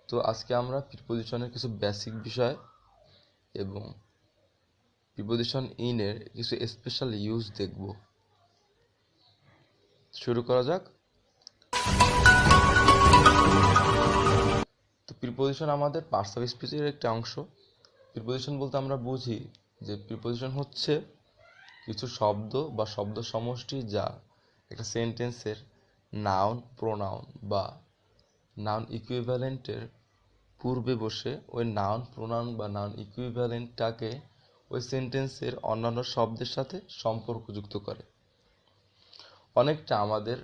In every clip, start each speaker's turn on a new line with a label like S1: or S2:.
S1: তো আজকে আমরা প্রিপোজিশনের কিছু বেসিক বিষয় এবং প্রিপোজিশন ইনের কিছু স্পেশাল ইউজ দেখব। শুরু করা যাক। তো প্রিপোজিশন আমাদের পার্টস অফ স্পিচের একটা অংশ। প্রিপোজিশন বলতে আমরা বুঝি যে প্রিপোজিশন হচ্ছে কিছু শব্দ বা শব্দ সমষ্টি যা একটা সেন্টেন্সের নাউন, প্রোনাউন বা নাউন ইকুইভ্যালেন্টের পূর্বে বসে ওই নাউন, প্রোনাউন বা নাউন ইকুইভ্যালেন্টটাকে ওই সেন্টেন্সের অন্যান্য শব্দের সাথে সম্পর্কযুক্ত করে। অনেকটা আমাদের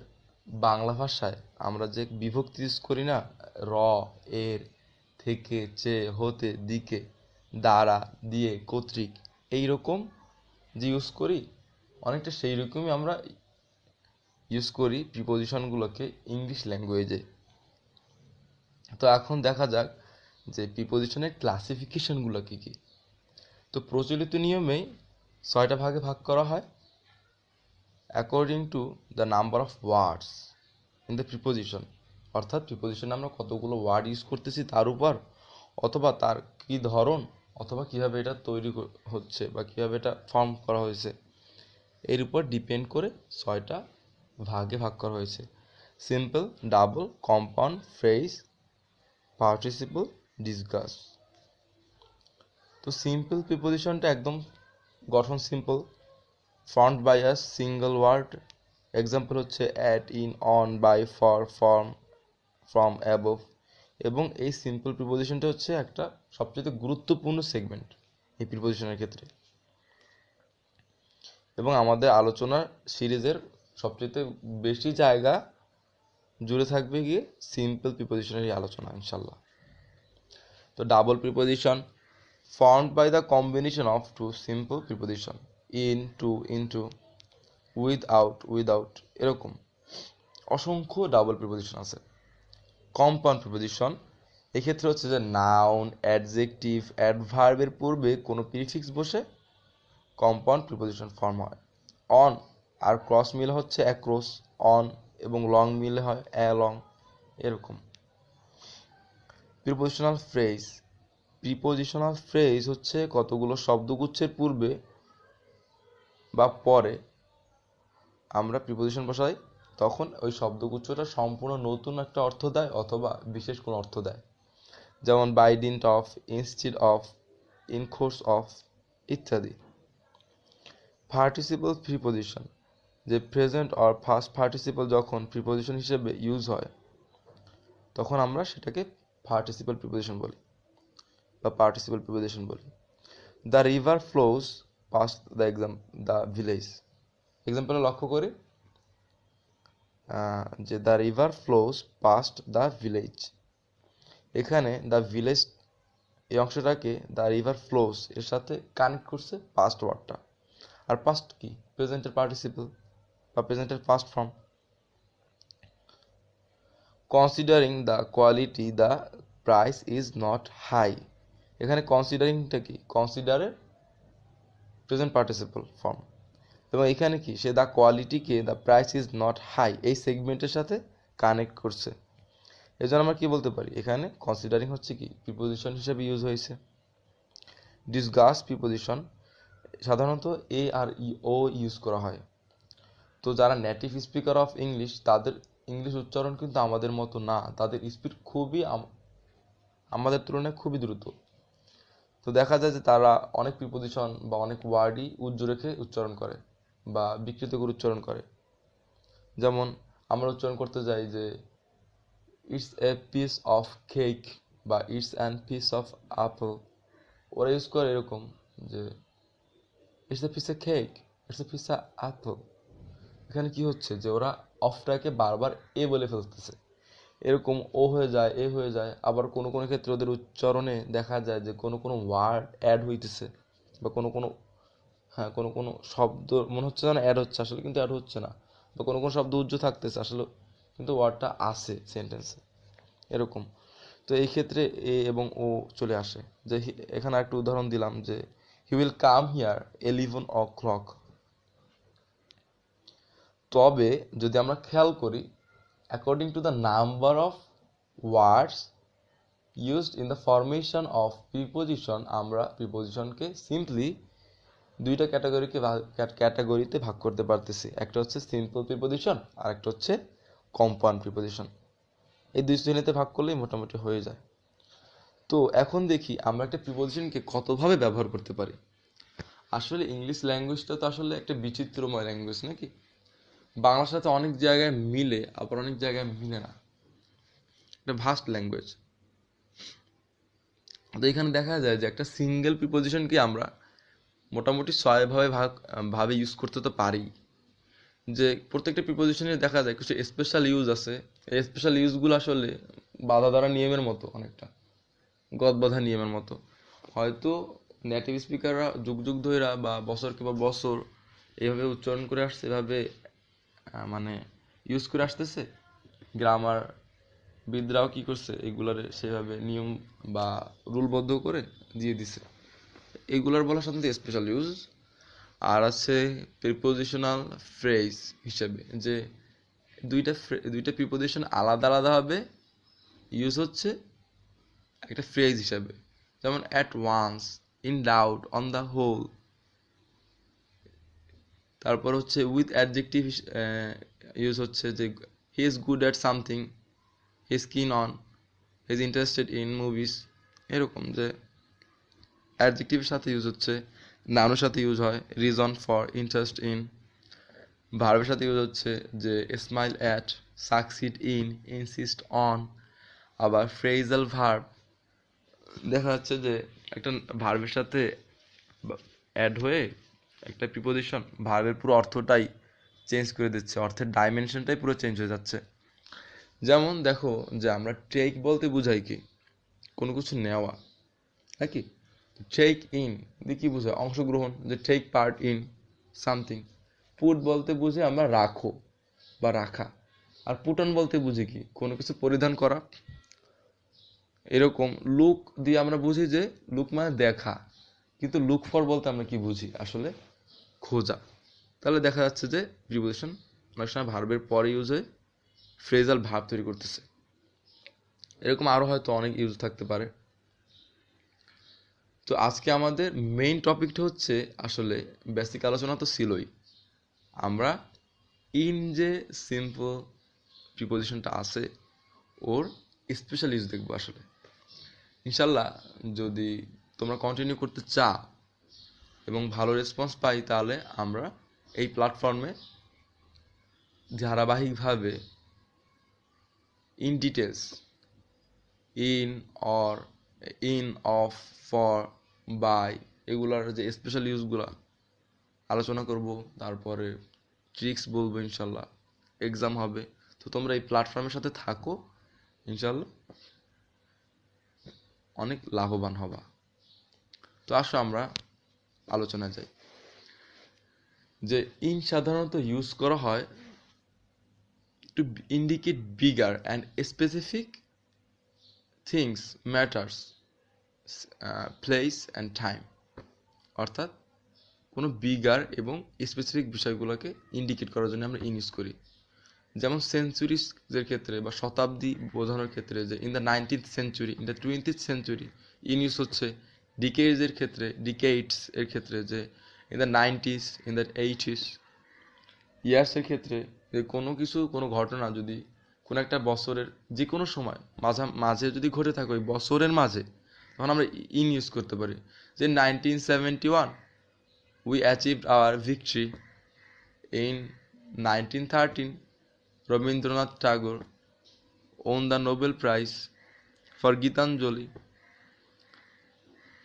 S1: বাংলা ভাষায় আমরা যে বিভক্তি ইউজ করি না, র, এর, থেকে, চে, হতে, দিকে, দ্বারা, দিয়ে, কর্তৃক, এইরকম যে ইউজ করি, অনেকটা সেই রকমই আমরা ইউজ করি প্রিপোজিশনগুলোকে ইংলিশ ল্যাঙ্গুয়েজে। তো এখন দেখা যাক যে প্রিপোজিশনের ক্লাসিফিকেশনগুলো কী কী। তো প্রচলিত নিয়মেই 6টা ভাগে ভাগ করা হয় according to the number of words in the preposition. অর্থাৎ প্রিপোজিশনে আমরা কতগুলো ওয়ার্ড ইউজ করতেছি তার উপর, অথবা তার কী ধরন, অথবা কীভাবে এটা তৈরি হচ্ছে বা কীভাবে এটা ফর্ম করা হয়েছে, এর উপর ডিপেন্ড করে 6টা ভাগে ভাগ করা হয়েছে। Simple, double, compound, phrase, participle, discuss. তো সিম্পল প্রিপোজিশনটা একদম গঠন simple, front by a single word. Example হচ্ছে at, in, on, by, for, form, from, above. এবং এই সিম্পল প্রিপোজিশনটা হচ্ছে একটা সবচেয়ে গুরুত্বপূর্ণ সেগমেন্ট এই প্রিপোজিশনের ক্ষেত্রে। এবং আমাদের আলোচনার সিরিজের সবচেয়ে বেশি জায়গা জুড়ে থাকবে গিয়ে সিম্পল প্রিপোজিশনের এই আলোচনা ইনশাল্লাহ। তো double preposition, formed by the combination of two simple preposition, in, to, into, without, without, এরকম অসংখ্য ডাবল প্রিপোজিশন আছে। কম্পাউন্ড প্রিপোজিশন, এক্ষেত্রে হচ্ছে যে নাউন, অ্যাডজেক্টিভ, অ্যাডভার্বের পূর্বে কোনো প্রিফিক্স বসে কম্পাউন্ড প্রিপোজিশন ফর্ম হয়। অন আর ক্রস মিল হচ্ছে অ্যাক্রস, অন, এবং লং মিলে হয় অ্যালং, এরকম। প্রিপোজিশনাল ফ্রেজ, প্রিপোজিশনাল ফ্রেজ হচ্ছে কতগুলো শব্দগুচ্ছের পূর্বে বা পরে আমরা প্রিপোজিশন বসাই, তখন ওই শব্দগুচ্ছটা সম্পূর্ণ নতুন একটা অর্থ দেয় অথবা বিশেষ কোনো অর্থ দেয়। যেমন by dint of, instead of, in course of ইত্যাদি। পার্টিসিপল প্রিপোজিশন, যে প্রেজেন্ট অর ফার্স্ট পার্টিসিপল যখন প্রিপোজিশন হিসেবে ইউজ হয় তখন আমরা সেটাকে পার্টিসিপল প্রিপোজিশন বলি বা পার্টিসিপল প্রিপোজিশন বলি। The river flows past the village. এক্সাম্পলে লক্ষ্য করি যে the river flows past the village. এখানে দ্য ভিলেজ এই অংশটাকে দ্য রিভার ফ্লোজ এর সাথে কানেক্ট করছে পাস্ট ওয়ার্ডটা। আর পাস্ট কি? প্রেজেন্টের পার্টিসিপল বা প্রেজেন্টের past form. Considering the quality the price is not high. এখানে কনসিডারিংটা কি? কনসিডারের প্রেজেন্ট পার্টিসিপল ফর্ম। এবং এখানে কি? সে দ্য কোয়ালিটিকে the price is not high এই সেগমেন্টের সাথে কানেক্ট করছে। এই জন্য আমরা কি বলতে পারি? এখানে কনসিডারিং হচ্ছে কি? প্রিপোজিশন হিসেবে ইউজ হয়েছে। ডিসগাস্ট প্রিপোজিশন সাধারণত এ আর ই ও ইউজ করা হয়। তো যারা নেটিভ স্পিকার অফ ইংলিশ, তাদের ইংলিশ উচ্চারণ কিন্তু আমাদের মতো না, তাদের স্পিড খুবই আমাদের তুলনায় খুবই দ্রুত। তো দেখা যায় যে তারা অনেক প্রিপোজিশন বা অনেক ওয়ার্ডই উজ্জ্ব রেখে উচ্চারণ করে বা বিকৃত করে উচ্চারণ করে। যেমন আমরা উচ্চারণ করতে যাই যে it's a piece of cake বা it's an piece of apple, ওরা ইউজ করে এরকম যে it's a piece a cake, it's a piece a apple. এখানে কি হচ্ছে যে ওরা অফটাকে বারবার এ বলে ফেলতেছে, এরকম ও হয়ে যায়, এ হয়ে যায়। আবার কোনো কোনো ক্ষেত্রে ওদের উচ্চারণে দেখা যায় যে কোনো কোনো ওয়ার্ড অ্যাড হইতেছে বা কোনো কোনো কোনো কোনো শব্দ মনে হচ্ছে যেন অ্যাড হচ্ছে, আসলে কিন্তু অ্যাড হচ্ছে না। বা কোনো কোনো শব্দ উজ্জ্ব থাকতেছে, আসলে কিন্তু ওয়ার্ডটা আছে সেন্টেন্সে, এরকম। তো এই ক্ষেত্রে এ এবং ও চলে আসে। যে এখানে একটা উদাহরণ দিলাম যে he will come here 11 o'clock। তবে যদি আমরা খেয়াল করি, according to the number of words used in the formation of preposition, আমরা প্রিপোজিশনকে সিম্পলি দুইটা ক্যাটাগরিতে ভাগ করতে পারতেছি। একটা হচ্ছে সিম্পল প্রিপোজিশন আর একটা হচ্ছে কম্পাউন্ড প্রিপোজিশন। এই দুই শ্রেণীতে ভাগ করলেই মোটামুটি হয়ে যায়। তো এখন দেখি আমরা একটা প্রিপোজিশনকে কতভাবে ব্যবহার করতে পারি। আসলে ইংলিশ ল্যাঙ্গুয়েজটা তো আসলে একটা বিচিত্রময় ল্যাঙ্গুয়েজ নাকি, বাংলার সাথে অনেক জায়গায় মিলে আবার অনেক জায়গায় মিলে না, একটা ভাস্ট ল্যাঙ্গুয়েজ। তো এখানে দেখা যায় যে একটা সিঙ্গেল প্রিপোজিশনকে আমরা মোটামুটি ভাবে ইউজ করতে তো পারি। যে প্রত্যেকটা প্রিপোজিশনে দেখা যায় কিছু স্পেশাল ইউজ আছে। এই স্পেশাল ইউজগুলো আসলে বাঁধা ধরা নিয়মের মতো, অনেকটা গদ বাঁধা নিয়মের মতো। হয়তো নেটিভ স্পিকাররা যুগ যুগ ধইরা বা বছর কিংবা বছর এইভাবে উচ্চারণ করে আসছে, এভাবে মানে ইউজ করে আসতেছে। গ্রামার বিদরাও কি করছে, এগুলার সেভাবে নিয়ম বা রুলবদ্ধ করে দিয়ে দিছে। এগুলার বলা সাধারণত স্পেশাল ইউজ। আর আছে প্রিপোজিশনাল ফ্রেজ হিসেবে, যে দুইটা প্রিপোজিশন আলাদা আলাদাভাবে ইউজ হচ্ছে একটা ফ্রেজ হিসাবে। যেমন at once, in doubt, on the whole. তারপর হচ্ছে উইথ অ্যাডজেক্টিভ ইউজ হচ্ছে যে he is good at something, he is keen on, he is interested in movies. এরকম যে অ্যাডজেক্টিভের সাথে ইউজ হচ্ছে, নাউনের সাথে ইউজ হয় রিজন ফর, ইন্টারেস্ট ইন। ভার্বের সাথে ইউজ হচ্ছে যে smile at, succeed in, insist on. আবার ফ্রেজাল ভার্ব দেখা যাচ্ছে যে একটা ভার্বের সাথে অ্যাড হয়ে একটা প্রিপোজিশন ভার্বের পুরো অর্থটাই চেঞ্জ করে দিচ্ছে, অর্থের ডাইমেনশনটাই পুরো চেঞ্জ হয়ে যাচ্ছে। যেমন দেখো যে আমরা টেক বলতে বুঝাই কি, কোনো কিছু নেওয়া নাকি। টেক ইন দিয়ে কি বোঝায়, অংশগ্রহণ, যে take part in something. Put বলতে বুঝি আমরা রাখো বা রাখা। আর পুট অন বলতে বুঝি কি, কোনো কিছু পরিধান করা। এরকম লুক দিয়ে আমরা বুঝি যে লুক মানে দেখা, কিন্তু লুক ফর বলতে আমরা কি বুঝি, আসলে খোঁজা। তাহলে দেখা যাচ্ছে যে প্রিপোজিশন অনেক সময় ভার্বের পরে ইউজ হয়ে ফ্রেজাল ভার্ব তৈরি করতেছে। এরকম আরও হয়তো অনেক ইউজ থাকতে পারে। তো আজকে আমাদের মেইন টপিকটা হচ্ছে, আসলে বেসিক আলোচনা তো ছিলই, আমরা ইন যে সিম্পল প্রিপোজিশনটা আছে ওর স্পেশাল ইউজ দেখবো। আসলে ইনশাল্লাহ যদি তোমরা কন্টিনিউ করতে চাও এবং ভালো রেসপন্স পাই, তাহলে আমরা এই প্ল্যাটফর্মে ধারাবাহিকভাবে in details in, or, in, of, for, by, এগুলার যে স্পেশাল ইউজগুলো আলোচনা করব। তারপরে ট্রিক্স বলবো, ইনশাল্লাহ এক্সাম হবে। তো তোমরা এই প্ল্যাটফর্মের সাথে থাকো, ইনশাল্লাহ অনেক লাভবান হবা। তো আসো আমরা আলোচনা যাই। যে ইন সাধারণত ইউজ করা হয় to indicate bigger and specific things, matters, place and time. অর্থাৎ কোনো বিগার এবং স্পেসিফিক বিষয়গুলোকে ইন্ডিকেট করার জন্য আমরা ইন ইউজ করি। যেমন সেঞ্চুরিজের ক্ষেত্রে বা শতাব্দী বোঝানোর ক্ষেত্রে যে in the 19th century, in the 20th century, in use হচ্ছে। ডিকেডসের ক্ষেত্রে, ডিকেডস এর ক্ষেত্রে যে in the 90s, in the 80s। ইয়ার্সের ক্ষেত্রে যে কোনো কিছু, কোনো ঘটনা যদি কোনো একটা বছরের যে কোনো সময় মাঝে যদি ঘটে থাকে ওই বছরের মাঝে, তখন আমরা ইন ইউজ করতে পারি। যে 1971 we achieved our victory, in 1913 Rabindranath Tagore won the Nobel Prize for Gitanjali,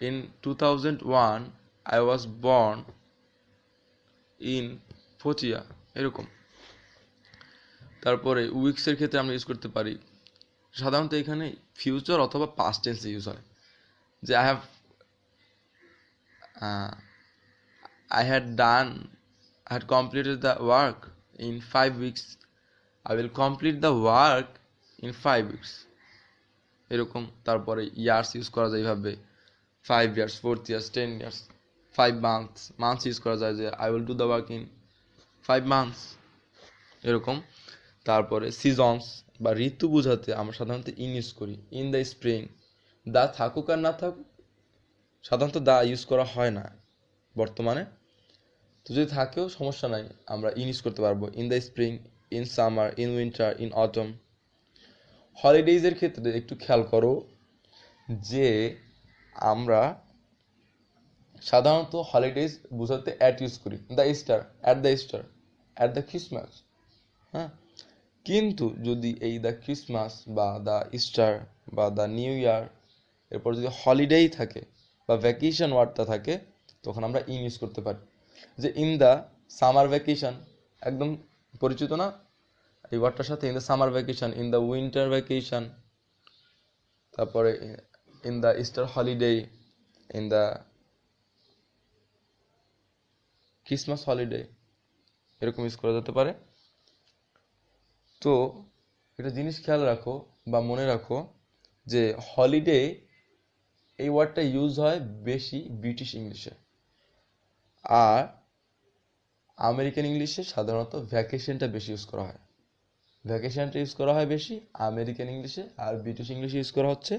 S1: in 2001 I was born in Photia। এরকম। তারপরে উইক্সের ক্ষেত্রে আমরা ইউজ করতে পারি, সাধারণত এখানে ফিউচার অথবা পাস্ট টেন্স ইউজ হয়। যে I had completed the work in 5 weeks, I will complete the work in 5 weeks। এরকম। তারপরে ইয়ার্স ইউজ করা যায় এইভাবে, 5 years, 4 years, 10 years, 5 months। Months use করা যায় যে I will do the work in 5 months। এরকম। তারপরে সিজনস বা ঋতু বোঝাতে আমরা সাধারণত ইন ইউজ করি, ইন দ্য স্প্রিং, দা থাকুক আর না থাকুক, সাধারণত দা ইউজ করা হয় না বর্তমানে। তো যদি থাকেও সমস্যা নাই, আমরা ইন ইউজ করতে পারবো। In the spring, in summer, in winter, in autumn. হলিডেজের ক্ষেত্রে একটু খেয়াল করো যে আমরা সাধারণত হলিডেজ বোঝাতে অ্যাট ইউজ করি, the Easter, at the Easter, at the Christmas. হ্যাঁ, কিন্তু যদি এই দ্য ক্রিসমাস বা দ্য ইস্টার বা দ্য নিউ ইয়ার এরপর যদি হলিডেই থাকে বা ভ্যাকেশন ওয়ার্ডটা থাকে, তখন আমরা ইন ইউজ করতে পারি। যে ইন দ্য সামার ভ্যাকেশন, একদম পরিচিত না এই ওয়ার্ডটার সাথে? In the summer vacation, in the winter vacation, তারপরে in the Easter holiday, in the Christmas holiday, এরকম ইউজ করা যেতে পারে। তো একটা জিনিস খেয়াল রাখো বা মনে রাখো যে হলিডে এই ওয়ার্ডটা ইউজ হয় বেশি ব্রিটিশ ইংলিশে, আর আমেরিকান ইংলিশে সাধারণত ভ্যাকেশনটা বেশি ইউজ করা হয়। ভ্যাকেশনটা ইউজ করা হয় বেশি আমেরিকান ইংলিশে, আর ব্রিটিশ ইংলিশে ইউজ করা হচ্ছে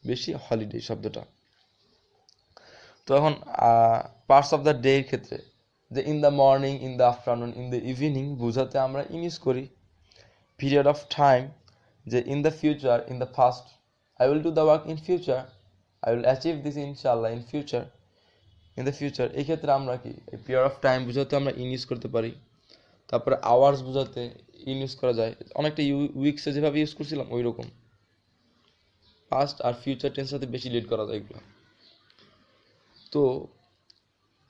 S1: বেশি হলিডে শব্দটা। তো এখন পার্টস অফ দ্য ডে এর ক্ষেত্রে যে in the morning, in the afternoon, in the evening বোঝাতে আমরা ইন ইউজ করি। পিরিয়ড অফ টাইম, যে in the future, in the past, I will do the work in future, I will achieve this ইনশাআল্লাহ in future, in the future. এই ক্ষেত্রে আমরা কি এই পিরিয়ড অফ টাইম বোঝাতে আমরা ইন ইউজ করতে পারি। তারপরে আওয়ার্স বোঝাতে ইন ইউজ করা যায়, অনেকটা উইকসে যেভাবে ইউজ করছিলাম ওই রকম। পাস্ট আর ফিউচার টেন্স সাথে বেশি লিড করা যায় এগুলো। তো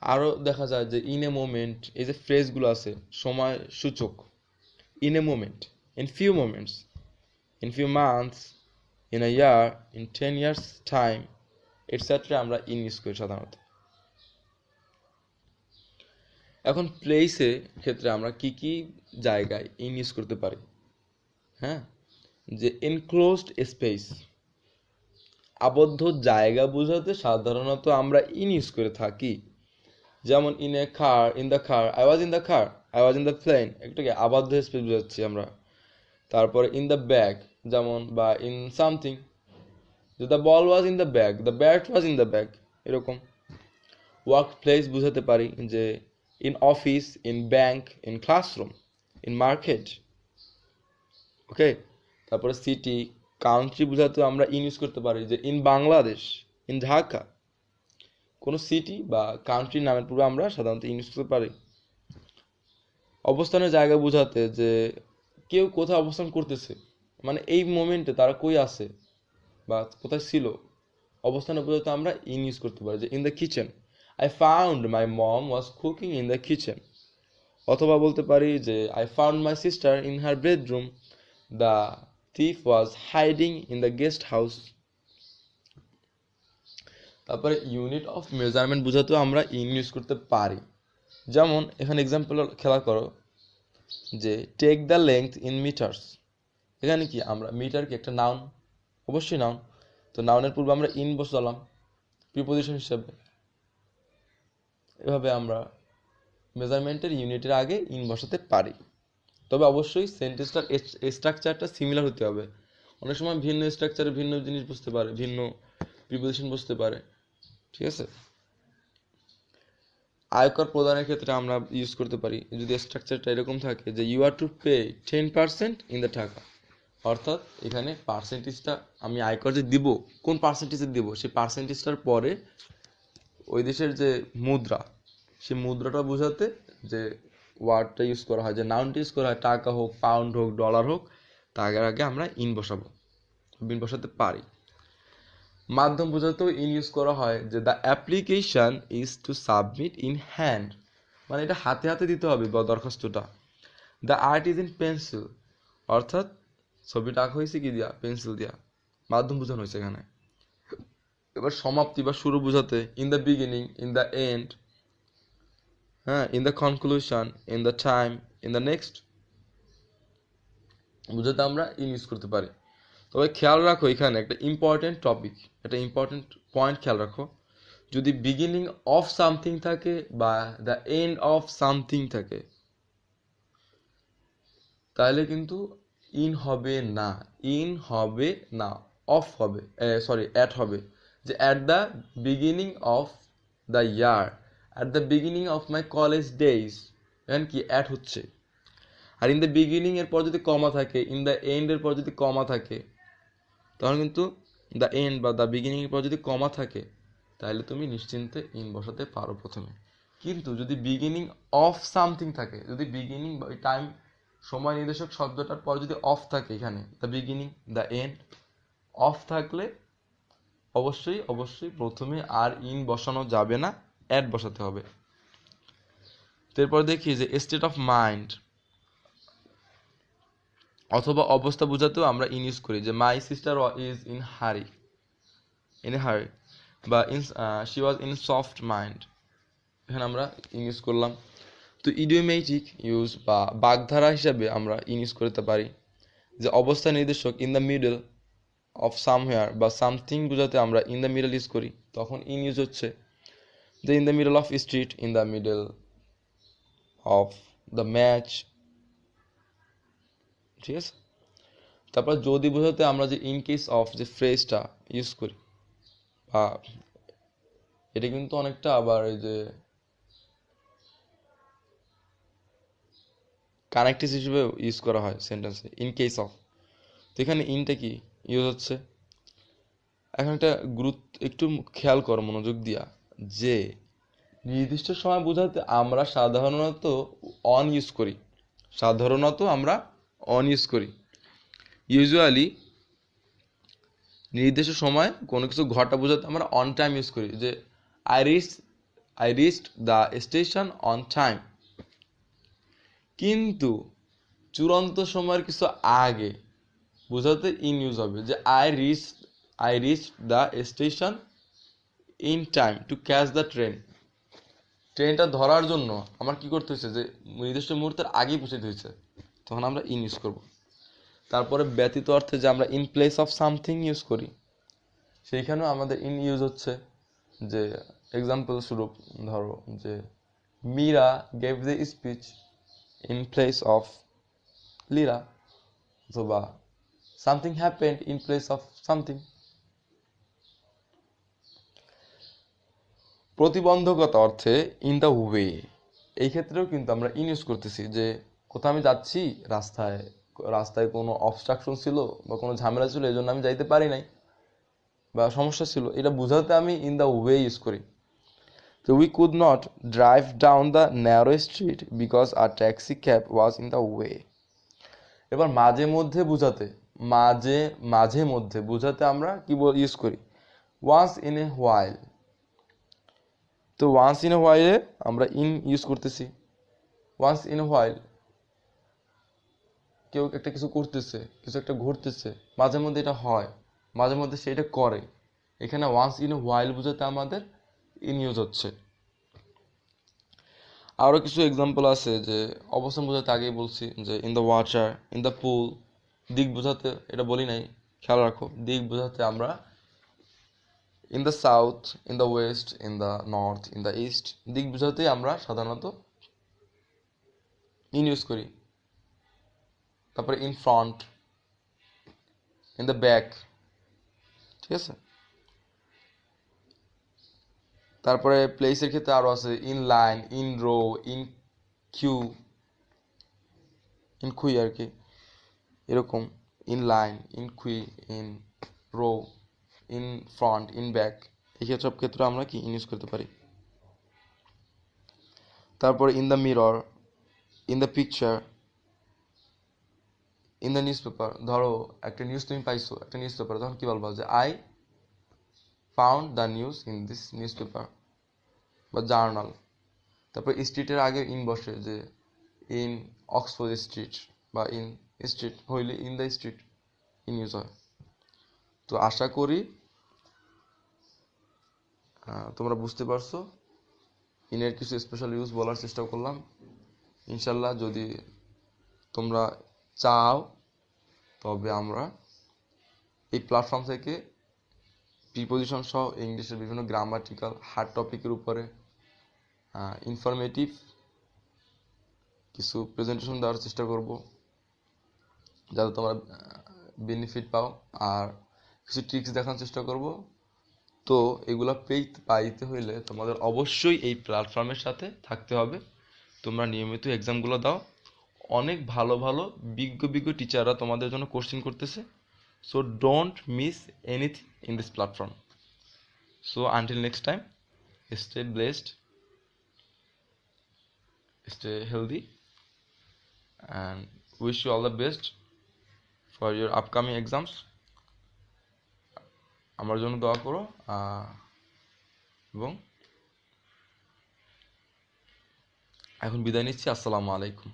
S1: আরও দেখা যায় যে ইন এ মোমেন্ট, এই যে ফ্রেজগুলো আছে সময় সূচক, in a moment, in few moments, in few months, in a year, in 10 years time, etcetera আমরা ইন ইউজ করি সাধারণত। এখন প্লেসে ক্ষেত্রে আমরা কি কি জায়গায় ইন ইউজ করতে পারি? হ্যাঁ, যে এনক্লোজড স্পেস, আবদ্ধ জায়গা বোঝাতে সাধারণত আমরা ইন ইউজ করে থাকি। যেমন in a car, in the car, I was in the car, I was in the plane, একটুকে আবদ্ধ স্পেস বোঝাচ্ছি আমরা। তারপরে ইন দ্য ব্যাগ, যেমন বা ইন সামথিং, যে the ball was in the bag, the bat was in the bag, এরকম। Work place বোঝাতে পারি যে in office, in bank, in classroom, in market. Okay, তারপরে সিটি, কান্ট্রি বোঝাতে আমরা ইন ইউজ করতে পারি যে ইন বাংলাদেশ, ইন ঢাকা। কোনো সিটি বা কান্ট্রির নামের পূর্বে আমরা সাধারণত ইন ইউজ করতে পারি। অবস্থানের জায়গা বোঝাতে যে কেউ কোথায় অবস্থান করতেছে, মানে এই মোমেন্টে তারা কই আছে বা কোথায় ছিল, অবস্থানে বোঝাতে আমরা ইন ইউজ করতে পারি যে in the kitchen, I found my mom was cooking in the kitchen. অথবা বলতে পারি যে I found my sister in her bedroom, the thief was hiding in the guest house. তারপরে ইউনিট অফ মেজারমেন্ট বোঝাতেও আমরা ইন ইউজ করতে পারি। যেমন এখানে এক্সাম্পল খেলা করো যে take the length in metres. এখানে কি আমরা মিটার কি একটা নাউন? অবশ্যই নাউন। তো নাউনের পূর্বে আমরা ইন বসালাম প্রিপোজিশন হিসেবে। এভাবে আমরা মেজারমেন্টের ইউনিটের আগে ইন বসাতে পারি। তবে অবশ্যই সেন্টেন্সটার স্ট্রাকচারটা সিমিলার হতে হবে। অনেক সময় ভিন্ন স্ট্রাকচারে ভিন্ন জিনিস বুঝতে পারে, ভিন্ন প্রিপোজিশন বুঝতে পারে, ঠিক আছে? আয়কর প্রদানের ক্ষেত্রে আমরা ইউজ করতে পারি যদি স্ট্রাকচারটা এরকম থাকে যে you are to pay 10% in the টাকা, অর্থাৎ এখানে পার্সেন্টেজটা আমি আয়কর যে দিব কোন পার্সেন্টেজে দিব সেই পার্সেন্টেজটার পরে ওই দেশের যে মুদ্রা, সেই মুদ্রাটা বোঝাতে যে ওয়ার্ডটা ইউজ করা হয়, যে নাউনটা ইউজ করা হয়, টাকা হোক, পাউন্ড হোক, ডলার হোক, তার আগে আমরা ইন বসাবো, ইন বসাতে পারি। মাধ্যম বোঝাতেও ইন ইউজ করা হয় যে the application is to submit in hand, মানে এটা হাতে হাতে দিতে হবে বা দরখাস্তটা। The art is in pencil, অর্থাৎ ছবিটা আঁকা হয়েছে কি দিয়া? পেন্সিল দিয়া। মাধ্যম বোঝানো হয়েছে এখানে। এবার সমাপ্তি বা শুরু বোঝাতে in the beginning, in the end, হ্যাঁ, in the conclusion, in the time, in the next বোঝাতে আমরা ইন ইউজ করতে পারি। তবে খেয়াল রাখো এখানে একটা ইম্পর্টেন্ট টপিক, একটা ইম্পর্টেন্ট পয়েন্ট খেয়াল রাখো। যদি বিগিনিং অফ সামথিং থাকে বা দ্য এন্ড অফ সামথিং থাকে তাহলে কিন্তু ইন হবে না, ইন হবে না। অফ হবে, সরি অ্যাট হবে, যে at the beginning of the year, at the beginning of my college days, এখানে কি অ্যাট হচ্ছে। আর ইন দ্য বিগিনিং এর পর যদি কমা থাকে, ইন দ্য এন্ড এর পর যদি কমা থাকে, তখন কিন্তু দ্য এন্ড বা দ্য বিগিনিং এর পর যদি কমা থাকে তাহলে তুমি নিশ্চিন্তে ইন বসাতে পারো প্রথমে। কিন্তু যদি বিগিনিং অফ সামথিং থাকে, যদি বিগিনিং বা টাইম সময় নির্দেশক শব্দটার পর যদি অফ থাকে, এখানে the beginning the end of থাকলে অবশ্যই অবশ্যই প্রথমে আর ইন বসানো যাবে না, অ্যাড বসাতে হবে। তারপর দেখি যে স্টেট অফ মাইন্ড অথবা অবস্থা বোঝাতেও আমরা ইন ইউজ করি, যে মাই সিস্টার ইজ ইন হারি, বা she was in soft mind, এখানে আমরা ইন ইউজ করলাম। তো ইডিওমেটিক ইউজ বা বাগধারা হিসাবে আমরা ইন ইউজ করতে পারি, যে অবস্থা নির্দেশক in the middle of somewhere বা সামথিং বোঝাতে আমরা ইন দ্য মিডল ইউজ করি, তখন ইন ইউজ হচ্ছে। যে in the middle of street, in the middle of the match, ঠিক আছে। তারপর যদি বোঝাতে আমরা যে ইন কেস অফ যে ফ্রেজটা ইউজ করি, বা এটা কিন্তু অনেকটা আবার এই যে কানেক্টিভ হিসেবে ইউজ করা হয় সেন্টেন্সে, ইন কেস অফ। তো এখানে ইনটা কি ইউজ হচ্ছে। এখন একটা একটু খেয়াল করো মনোযোগ দিয়া, যে নির্দিষ্ট সময় বোঝাতে আমরা সাধারণত অন ইউজ করি, ইউজুয়ালি নির্দিষ্ট সময় কোনো কিছু ঘটা বোঝাতে আমরা অন টাইম ইউজ করি, যে I reached the station on time. কিন্তু চূড়ান্ত সময়ের কিছু আগে বোঝাতে ইন ইউজ হবে, যে I reached the station in time to catch the ট্রেনটা ধরার জন্য আমার কি করতে হয়েছে, যে নির্দিষ্ট মুহূর্তের আগেই পৌঁছাতে হয়েছে, তখন আমরা ইন ইউজ করব। তারপরে ব্যতীত অর্থে যে আমরা in place of something use করি, সেইখানেও আমাদের ইন ইউজ হচ্ছে। যে এক্সাম্পল স্বরূপ ধরো যে Meera gave the speech in place of Leera, অথবা something happened in place of something. প্রতিবন্ধকতা অর্থে ইন দ্য ওয়ে, এই ক্ষেত্রেও কিন্তু আমরা ইন ইউজ করতেছি, যে কোথাও আমি যাচ্ছি, রাস্তায় কোনো অবস্ট্রাকশন ছিল বা কোনো ঝামেলা ছিল, এই জন্য আমি যাইতে পারি নাই বা সমস্যা ছিল, এটা বোঝাতে আমি ইন দ্য ওয়ে ইউজ করি। তো we could not drive down the narrow street because our taxi cab was in the way. এবার মাঝে মধ্যে বোঝাতে আমরা কি ইউজ করি, ওয়ান্স ইন এ হোয়াইল। তো ওয়ান্স ইন এ হোয়াইলে আমরা ইন ইউজ করতেছি। ওয়ান্স ইন এ হোয়াইল কেউ একটা কিছু করতেছে, কিছু একটা ঘটতেছে, মাঝে মধ্যে এটা হয়, মাঝে মধ্যে সেটা করে, এখানে ওয়ান্স ইন এ হোয়াইল বোঝাতে আমাদের ইন ইউজ হচ্ছে। আরও কিছু এক্সাম্পল আছে, যে অবস্থান বোঝাতে আগেই বলছি, যে in the water, in the pool. দিক বোঝাতে এটা বলি নাই, খেয়াল রাখো, দিক বোঝাতে আমরা in the south, in the west, in the north, in the east, দিক বোঝাতে আমরা সাধারণত ইন ইউজ করি। তারপরে in front, in the back, ঠিক আছে। তারপরে প্লেসের ক্ষেত্রে আরও আছে in line, in row, in queue, in queue আর কি, এরকম in line, in queue, in row, in front, in back, এই সব ক্ষেত্রে আমরা কি ইন ইউজ করতে পারি। তারপরে in the mirror, in the picture, in the news paper. ধরো একটা নিউজ তুমি পাইছো একটা নিউজ পেপার, তখন কি বলবো, যে I found the news in this news paper বা জার্নাল। তারপর স্ট্রিটের আগে ইন বসে, যে ইন অক্সফোর্ড স্ট্রিট বা ইন স্ট্রিট হইলে in the street in use হয়। তো আশা করি তোমরা বুঝতে পারছো। ইনের কিছু স্পেশাল ইউজ বলার চেষ্টা করলাম। ইনশাল্লাহ যদি তোমরা চাও তবে আমরা এই প্ল্যাটফর্ম থেকে প্রিপোজিশন সহ ইংলিশের বিভিন্ন গ্রামাটিক্যাল হার্ড টপিকের উপরে ইনফরমেটিভ কিছু প্রেজেন্টেশন দেওয়ার চেষ্টা করব, যাতে তোমরা বেনিফিট পাও। আর কিছু ট্রিক্স দেখানোর চেষ্টা করব। তো এগুলো পাইতে হইলে তোমাদের অবশ্যই এই প্ল্যাটফর্মের সাথে থাকতে হবে। তোমরা নিয়মিত এক্সামগুলো দাও। অনেক ভালো ভালো বিজ্ঞ বিজ্ঞ টিচাররা তোমাদের জন্য কোচিং করতেছে। So don't miss anything in this platform. So until next time, stay blessed, stay healthy, and wish you all the best for your upcoming exams. আমার জন্য দোয়া করো। এবং এখন বিদায় নিচ্ছি। আসসালামু আলাইকুম।